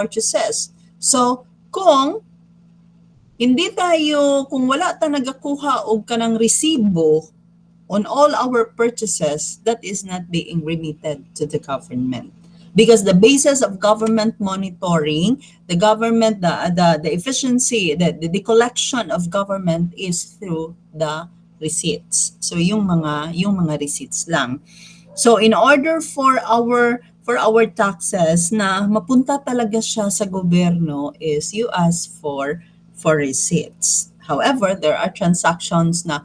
purchases. So, kung wala ta nagakuha og kanang resibo on all our purchases, that is not being remitted to the government. Because the basis of government monitoring, the efficiency, the collection of government is through the receipts. So yung mga receipts lang. So in order for our taxes na mapunta talaga siya sa gobyerno is you ask for receipts. However, there are transactions na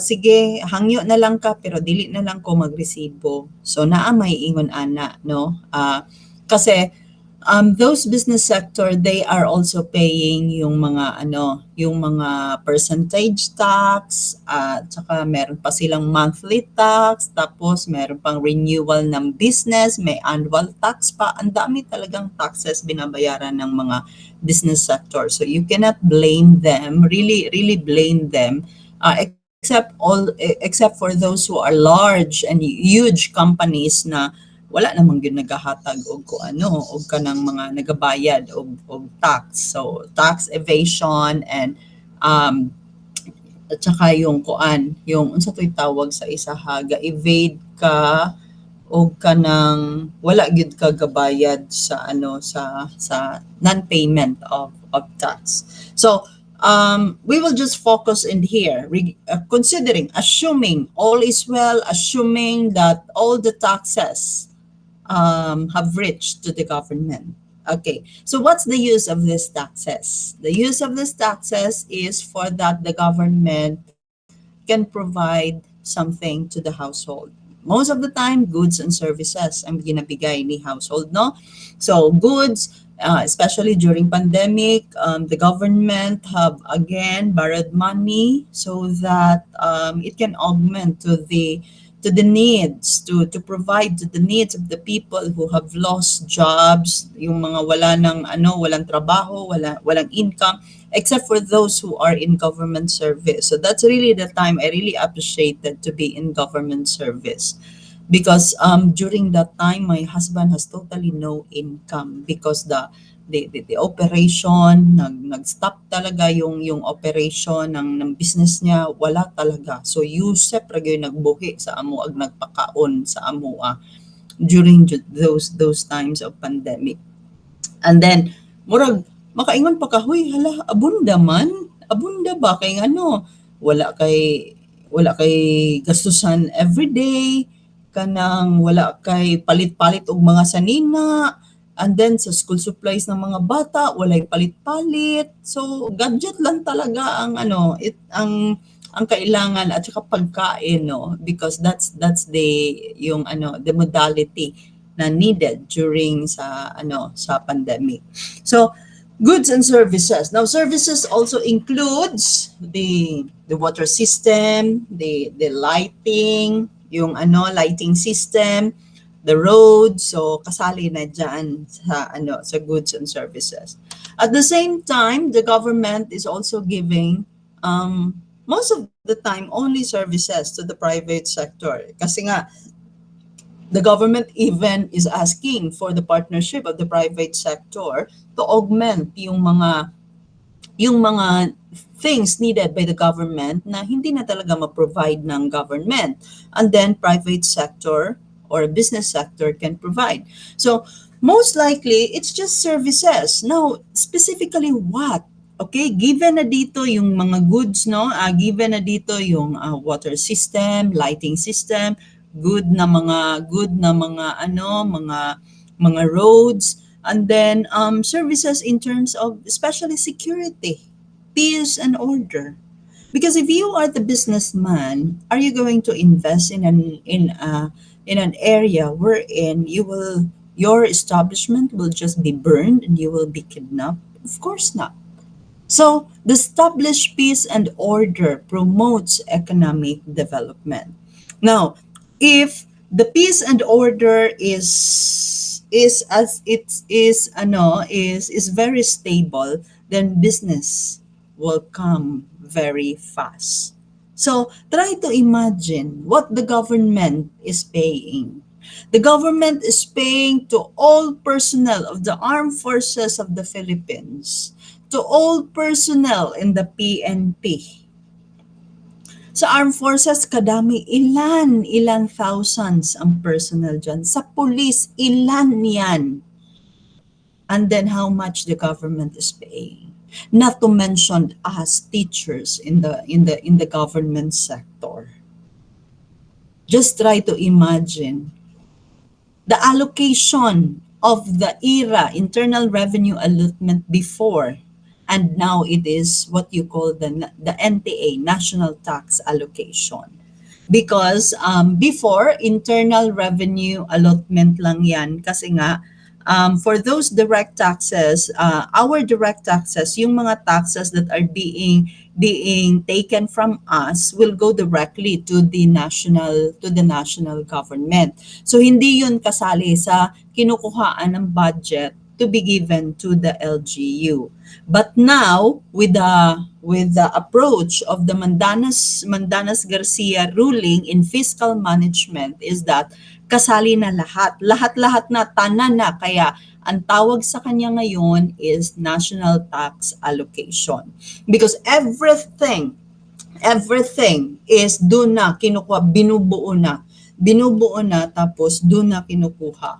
sige, hangyo na lang ka pero dili na lang ko magresibo. So naa may ingon ana, no? Kasi those business sector, they are also paying yung mga percentage tax, at saka meron pa silang monthly tax, tapos meron pang renewal ng business, may annual tax pa. Ang dami talagang taxes binabayaran ng mga business sector. So you cannot blame them, really blame them, except for those who are large and huge companies na wala namang yun naghahatag og kanang mga nagabayad og tax. So tax evasion and at saka yung unsa to'y tawag sa isa ha, ga-evade ka og kanang wala gyud ka gabayad sa sa non-payment of tax. So we will just focus in here, assuming all is well, assuming that all the taxes have reached to the government. Okay, so what's the use of these taxes? The use of these taxes is for that the government can provide something to the household. Most of the time, goods and services ang ginabigay ni household, no? So goods, especially during pandemic, the government have again borrowed money so that it can augment to the needs, to provide to the needs of the people who have lost jobs, yung mga walang trabaho, walang income, except for those who are in government service. So that's really the time I really appreciated to be in government service. Because during that time, my husband has totally no income because the operation nag-stop talaga yung operation ng business niya, wala talaga. So Yusep ragay nagbuhi sa amo ag nagpakaon sa amoa during those times of pandemic. And then murag makaingon pa ka, huy hala abunda ba kay wala kay gastusan everyday, kanang wala kay palit-palit og mga sanina. And then sa school supplies ng mga bata, walay palit-palit. So gadget lang talaga ang kailangan at saka pagkain, no, because that's the modality na needed during sa pandemic. So goods and services. Now services also includes the water system, the lighting, yung lighting system, the roads, so kasali na dyan sa goods and services. At the same time, the government is also giving most of the time only services to the private sector. Kasi nga, the government even is asking for the partnership of the private sector to augment yung mga things needed by the government na hindi na talaga ma-provide ng government. And then private sector or business sector can provide. So most likely, it's just services. Now, specifically what? Okay, given na dito yung mga goods, no? Given na dito yung water system, lighting system, good na mga roads, and then services in terms of especially security, peace and order. Because if you are the businessman, are you going to invest in an area wherein your establishment will just be burned and you will be kidnapped? Of course not. So the established peace and order promotes economic development. Now, if the peace and order is as it is very stable, then business will come very fast. So try to imagine what the government is paying The government is paying to all personnel of the armed forces of the Philippines, to all personnel in the PNP. Sa armed forces, kadami, ilan thousands ang personnel dyan. Sa police, ilan yan. And then how much the government is paying. Not to mention us teachers in the government sector. Just try to imagine the allocation of the ERA, Internal Revenue Allotment before, and now it is what you call the NTA, National Tax Allocation. Because before, Internal Revenue Allotment lang yan kasi nga, for those direct taxes, our direct taxes, yung mga taxes that are being taken from us will go directly to the national government. So hindi yun kasali sa kinukuhaan ng budget to be given to the LGU. But now with the approach of the Mandanas Garcia ruling in fiscal management is that kasali na lahat na, tanan na, kaya ang tawag sa kanya ngayon is national tax allocation. Because everything is doon na kinukuha, binubuo na, tapos doon na kinukuha.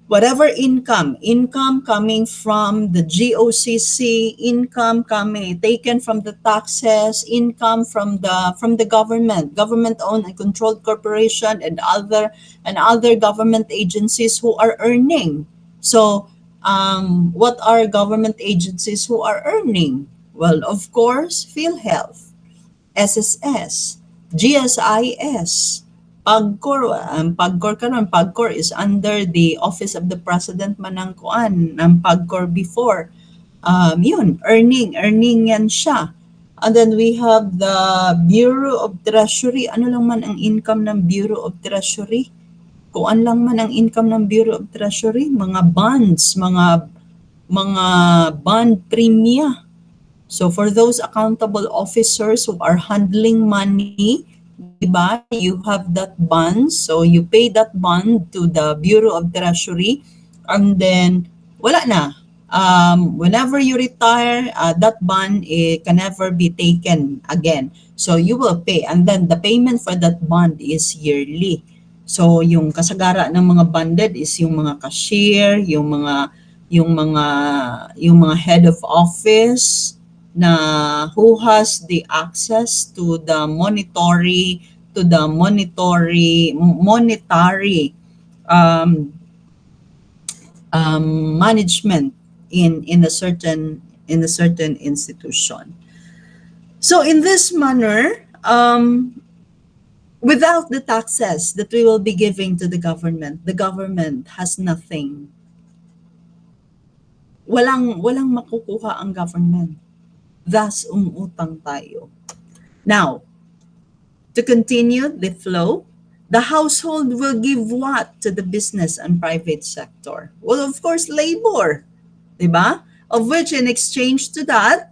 Whatever income coming from the GOCC, income coming taken from the taxes, income from the government-owned and controlled corporation and other government agencies who are earning. So, what are government agencies who are earning? Well, of course, PhilHealth, SSS, GSIS, Pagcor is under the Office of the President manangkuan ng Pagcor before. Earning yan siya. And then we have the Bureau of Treasury. Ano lang man ang income ng Bureau of Treasury? Kuan lang man ang income ng Bureau of Treasury? Mga bonds, mga bond premia. So for those accountable officers who are handling money, diba? You have that bond, so you pay that bond to the Bureau of Treasury, and then wala na. Whenever you retire, that bond can never be taken again. So you will pay, and then the payment for that bond is yearly. So yung kasagara ng mga bonded is yung mga cashier, yung mga head of office, na who has the access to the monetary management in a certain institution. So in this manner, without the taxes that we will be giving to the government has nothing. Walang makukuha ang government. Thus, umutang tayo. Now, to continue the flow, the household will give what to the business and private sector? Well, of course, labor. Diba? Of which, in exchange to that,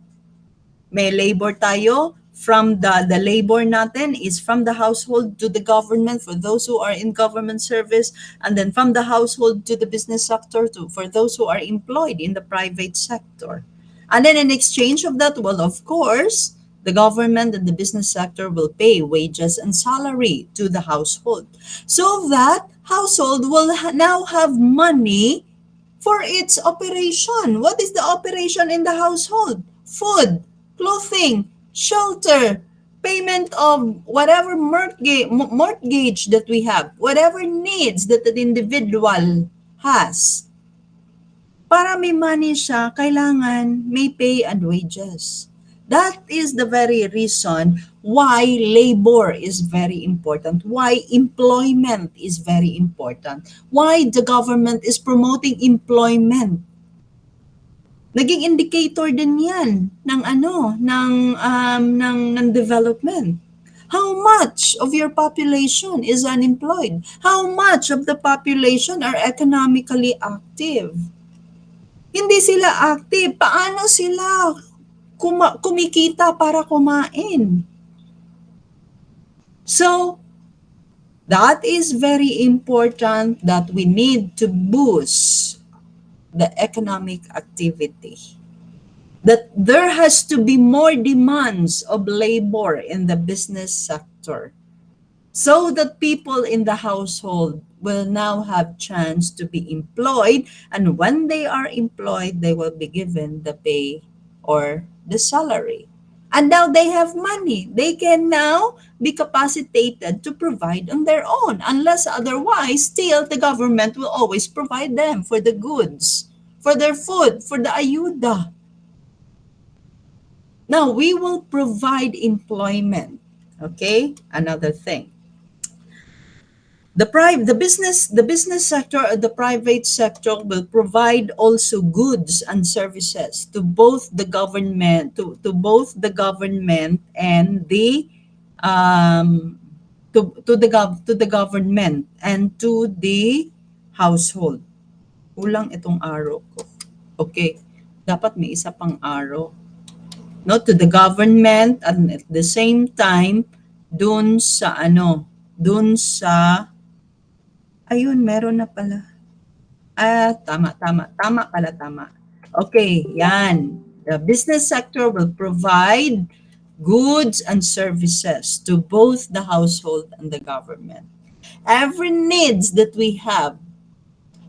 may labor tayo. From the labor natin is from the household to the government for those who are in government service, and then from the household to the business sector for those who are employed in the private sector. And then in exchange of that, well, of course, the government and the business sector will pay wages and salary to the household. So that household will now have money for its operation. What is the operation in the household? Food, clothing, shelter, payment of whatever mortgage that we have, whatever needs that the individual has. Para may money siya, kailangan may pay and wages. That is the very reason why labor is very important, why employment is very important, why the government is promoting employment. Naging indicator din 'yan ng ng development. How much of your population is unemployed? How much of the population are economically active? Hindi sila active. Paano sila kumikita para kumain? So, That is very important that we need to boost the economic activity. That there has to be more demands of labor in the business sector so that people in the household will now have chance to be employed, and when they are employed they will be given the pay or the salary, and now they have money, they can now be capacitated to provide on their own, unless otherwise still the government will always provide them for the goods, for their food, for the ayuda. Now we will provide employment. Okay, another thing, the business sector or the private sector will provide also goods and services to both the government, and the um to the government and to the household. Kulang itong arrow ko. Okay, dapat may isa pang arrow, no, to the government, and at the same time dun sa dun sa ayun, meron na pala. Tama pala, tama. Okay, yan. The business sector will provide goods and services to both the household and the government. Every needs that we have,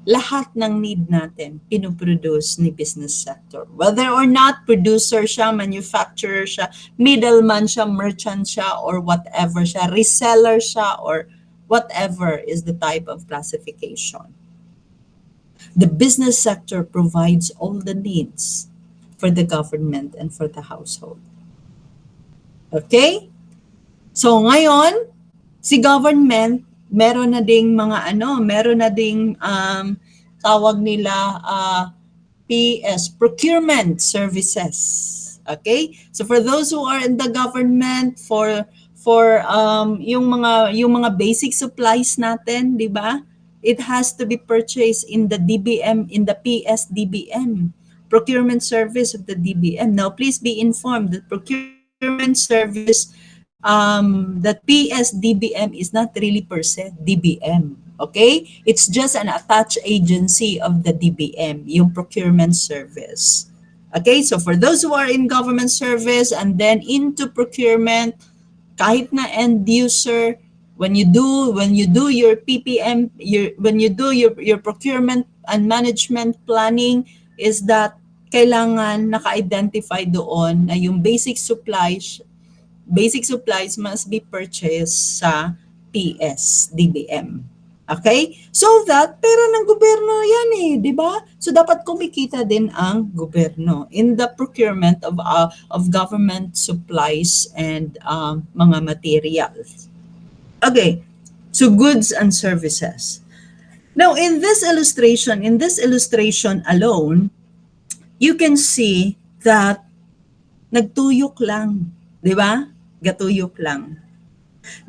lahat ng need natin, pinuproduce ni business sector. Whether or not producer siya, manufacturer siya, middleman siya, merchant siya, or whatever siya, reseller siya, or whatever is the type of classification. The business sector provides all the needs for the government and for the household. Okay? So ngayon, si government, meron na ding mga meron na ding tawag nila PS, procurement services. Okay? So for those who are in the government, for yung mga basic supplies natin, 'di ba? It has to be purchased in the DBM, in the PS-DBM, procurement service of the DBM. Now please be informed that procurement service, that PS-DBM is not really per se DBM. Okay? It's just an attached agency of the DBM, yung procurement service. Okay? So for those who are in government service and then into procurement, kahit na end user, when you do your PPM, when you do your procurement and management planning, is that kailangan naka-identify doon na yung basic supplies must be purchased sa PS-DBM. Okay? So that, pera ng gobyerno yan di ba? So dapat kumikita din ang gobyerno in the procurement of government supplies and mga materials. Okay, so goods and services. Now in this illustration alone, you can see that nagtuyok lang, di ba? Gatuyok lang.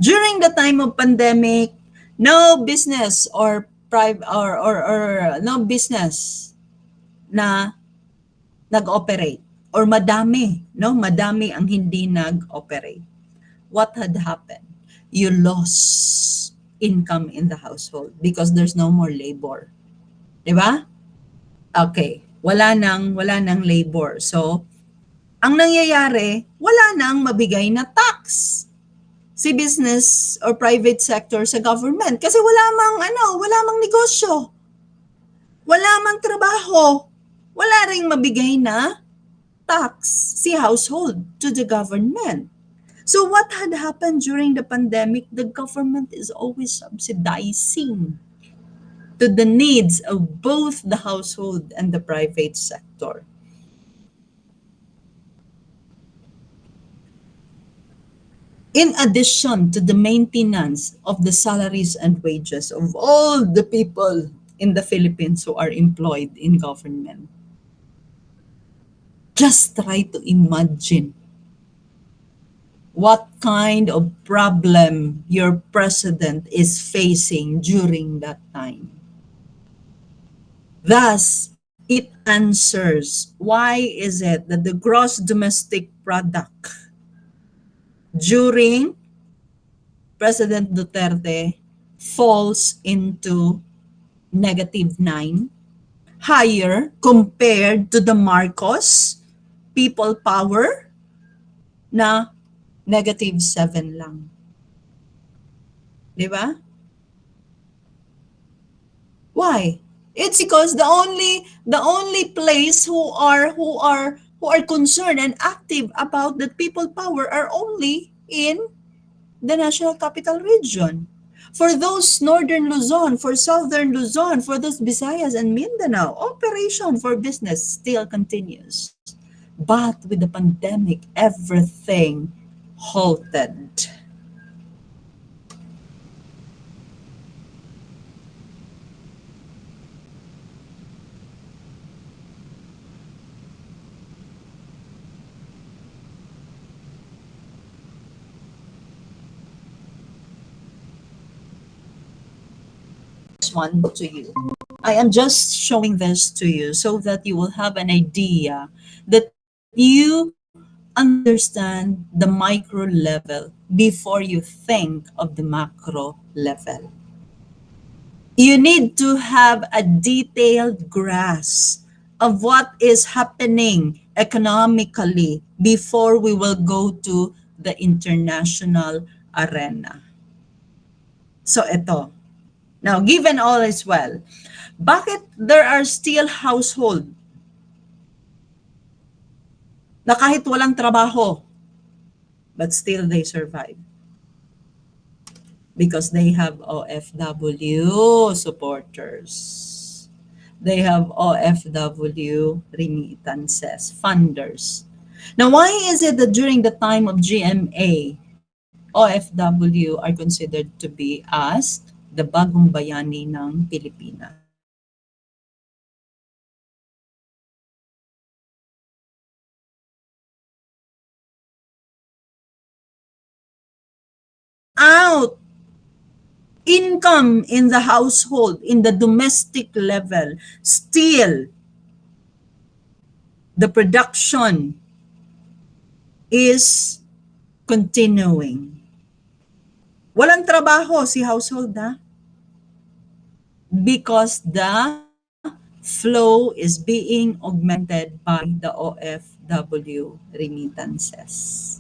During the time of pandemic, no business or private or no business na nag-operate, or madami ang hindi nag-operate. What had happened? You lost income in the household because there's no more labor. 'Di ba? Okay, wala nang labor. So ang nangyayari, wala nang mabigay na tax si business or private sector sa government kasi wala mang negosyo. Wala mang trabaho. Wala ring mabigay na tax si household to the government. So what had happened during the pandemic, the government is always subsidizing to the needs of both the household and the private sector. In addition to the maintenance of the salaries and wages of all the people in the Philippines who are employed in government. Just try to imagine what kind of problem your president is facing during that time. Thus, it answers why is it that the gross domestic product during President Duterte falls into -9, higher compared to the Marcos people power na -7 lang. Di ba? Why? It's because the only place who are concerned and active about the people power are only in the National Capital Region. For those Northern Luzon, for Southern Luzon, for those Visayas and Mindanao, operation for business still continues. But with the pandemic, everything halted. One to you. I am just showing this to you so that you will have an idea that you understand the micro level before you think of the macro level. You need to have a detailed grasp of what is happening economically before we will go to the international arena. So ito. Now, given all is well, bakit there are still household na kahit walang trabaho, but still they survive? Because they have OFW supporters. They have OFW remittances, funders. Now, why is it that during the time of GMA, OFW are considered to be as the bagong bayani ng Pilipinas? Out income in the household, in the domestic level, still the production is continuing. Walang trabaho si household because the flow is being augmented by the OFW remittances.